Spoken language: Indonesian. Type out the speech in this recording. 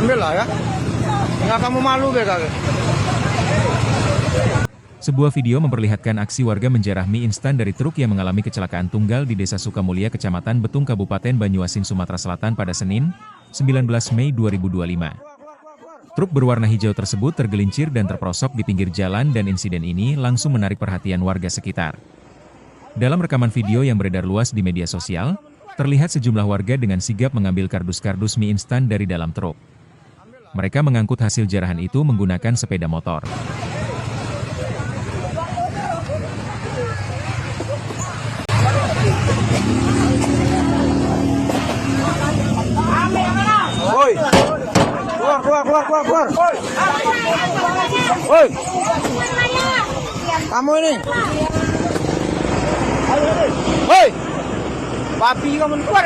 Ambil lah ya. Nggak kamu malu kagak. Sebuah video memperlihatkan aksi warga menjarah mie instan dari truk yang mengalami kecelakaan tunggal di Desa Sukamulya, Kecamatan Betung, Kabupaten Banyuasin, Sumatera Selatan pada Senin, 19 Mei 2025. Truk berwarna hijau tersebut tergelincir dan terperosok di pinggir jalan dan insiden ini langsung menarik perhatian warga sekitar. Dalam rekaman video yang beredar luas di media sosial, terlihat sejumlah warga dengan sigap mengambil kardus-kardus mie instan dari dalam truk. Mereka mengangkut hasil jarahan itu menggunakan sepeda motor. Woi, keluar. Woi, kamu ini. Woi, papi kamu keluar.